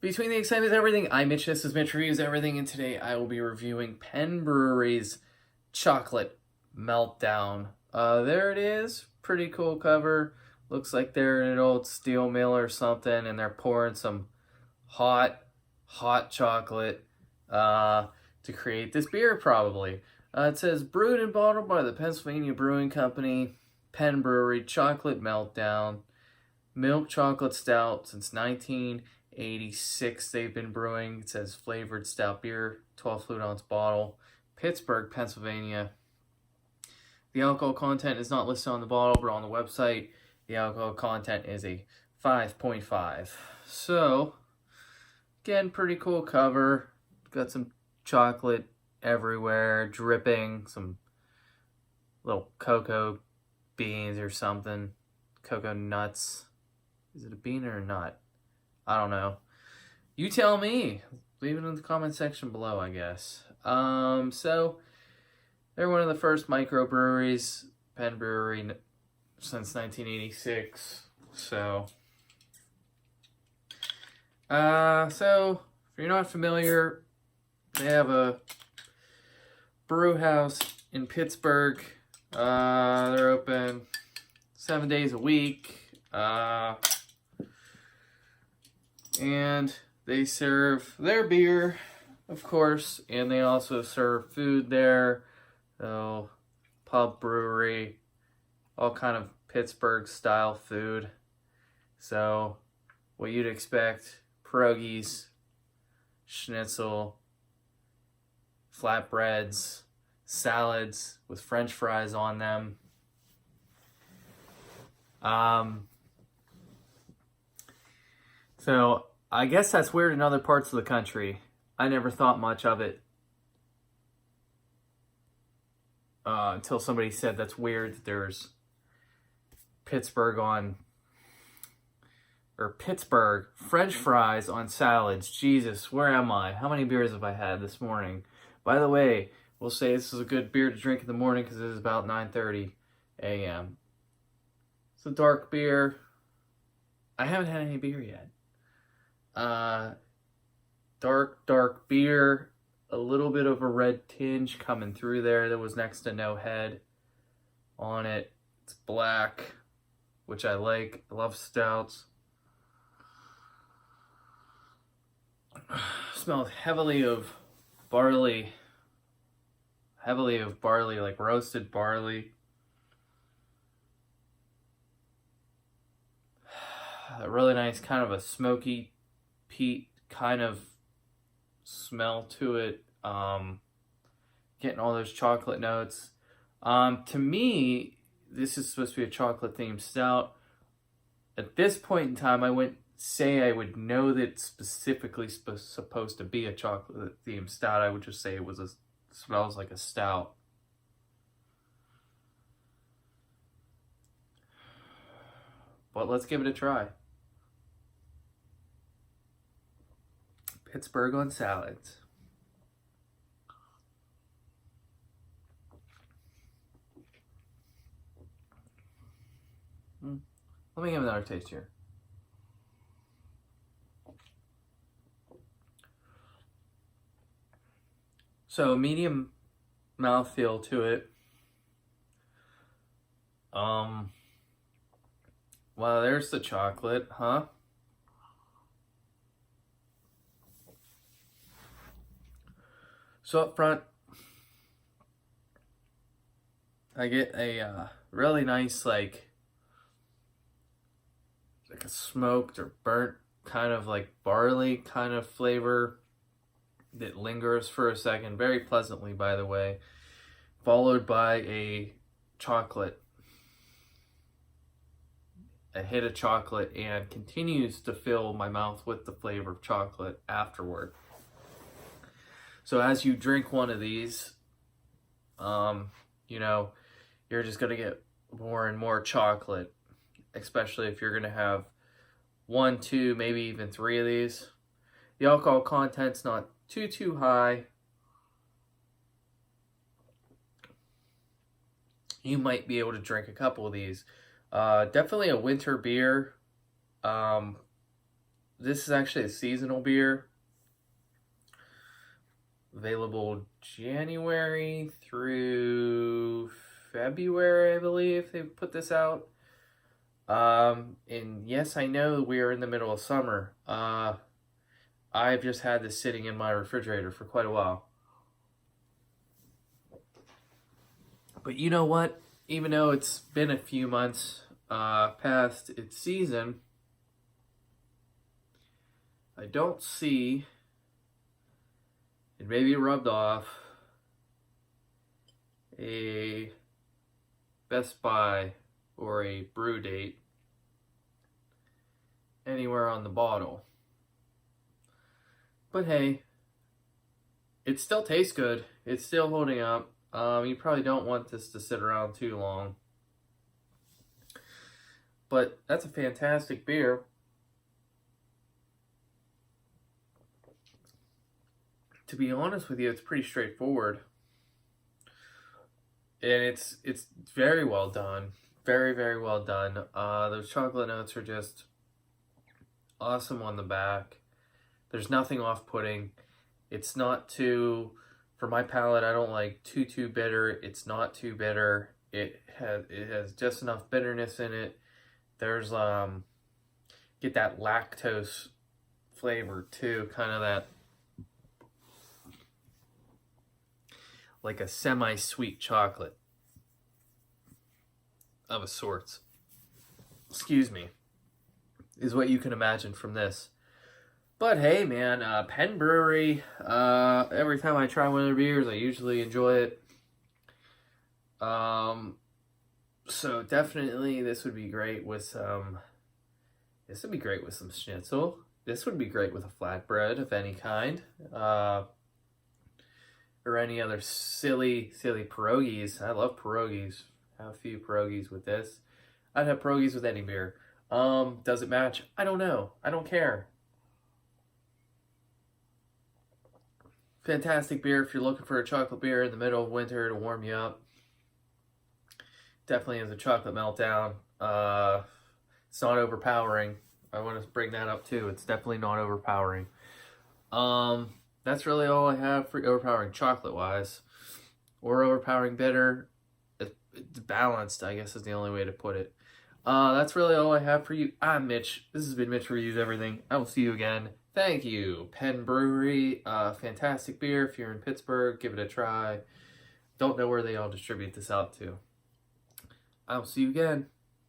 Between the excitement and everything, I'm Mitch, this is Mitch Reviews Everything, and today I will be reviewing Penn Brewery's Chocolate Meltdown. There it is. Pretty cool cover. Looks like they're in an old steel mill or something, and they're pouring some hot chocolate to create this beer, probably. It says, brewed and bottled by the Pennsylvania Brewing Company, Penn Brewery, Chocolate Meltdown, milk chocolate stout since 1986 they've been brewing. It says flavored stout beer, 12 fluid ounce bottle, Pittsburgh, Pennsylvania. The alcohol content is not listed on the bottle, but on the website, the alcohol content is a 5.5. So, again, pretty cool cover. Got some chocolate everywhere, dripping, some little cocoa beans or something, cocoa nuts. Is it a bean or a nut? I don't know. You tell me. Leave it in the comment section below, I guess. So they're one of the first microbreweries, Penn Brewery, since 1986. So if you're not familiar, they have a brew house in Pittsburgh. They're open 7 days a week. And they serve their beer, of course, and they also serve food there. So, pub, brewery, all kind of Pittsburgh-style food. So, what you'd expect, pierogies, schnitzel, flatbreads, salads with French fries on them. So, I guess that's weird in other parts of the country. I never thought much of it until somebody said that's weird that there's Pittsburgh French fries on salads. Jesus, where am I? How many beers have I had this morning? By the way, we'll say this is a good beer to drink in the morning because it is about 9:30 a.m. It's a dark beer. I haven't had any beer yet. Dark beer, a little bit of a red tinge coming through there. There was next to no head on it. It's black, which I like. I love stouts. Smelled heavily of barley, like roasted barley. A really nice kind of a smoky peat kind of smell to it. Getting all those chocolate notes. To me, this is supposed to be a chocolate themed stout. At this point in time, I wouldn't say I would know that it's specifically supposed to be a chocolate themed stout. I would just say it smells like a stout. But let's give it a try. Pittsburgh on salads. Let me have another taste here. So, medium mouthfeel to it. Well, there's the chocolate, huh? So up front, I get a really nice, like a smoked or burnt kind of like barley kind of flavor that lingers for a second, very pleasantly, by the way, followed by a hit of chocolate, and continues to fill my mouth with the flavor of chocolate afterward. So as you drink one of these, you're just going to get more and more chocolate, especially if you're going to have 1, 2, maybe even 3 of these. The alcohol content's not too high. You might be able to drink a couple of these. Definitely a winter beer. This is actually a seasonal beer. Available January through February, I believe they put this out. And yes, I know we are in the middle of summer. I've just had this sitting in my refrigerator for quite a while. But you know what? Even though it's been a few months past its season, I don't see, and maybe it rubbed off, a Best Buy or a brew date anywhere on the bottle. But hey, it still tastes good. It's still holding up. You probably don't want this to sit around too long. But that's a fantastic beer. To be honest with you, it's pretty straightforward. And it's very well done. Very, very well done. Those chocolate notes are just awesome on the back. There's nothing off-putting. It's not too, for my palate, I don't like too bitter. It's not too bitter. It has just enough bitterness in it. There's get that lactose flavor too, kind of that like a semi-sweet chocolate of a sorts. Excuse me, is what you can imagine from this. But hey, man, Penn Brewery, every time I try one of their beers, I usually enjoy it. So definitely this would be great with some, schnitzel. This would be great with a flatbread of any kind. Or any other silly pierogies. I love pierogies. Have a few pierogies with this. I'd have pierogies with any beer. Does it match? I don't know. I don't care. Fantastic beer if you're looking for a chocolate beer in the middle of winter to warm you up. Definitely is a chocolate meltdown. It's not overpowering. I want to bring that up too. It's definitely not overpowering. That's really all I have for overpowering chocolate-wise. Or overpowering bitter. It's balanced, I guess is the only way to put it. That's really all I have for you. I'm Mitch. This has been Mitch Reviews Everything. I will see you again. Thank you. Penn Brewery. Fantastic beer. If you're in Pittsburgh, give it a try. Don't know where they all distribute this out to. I'll see you again.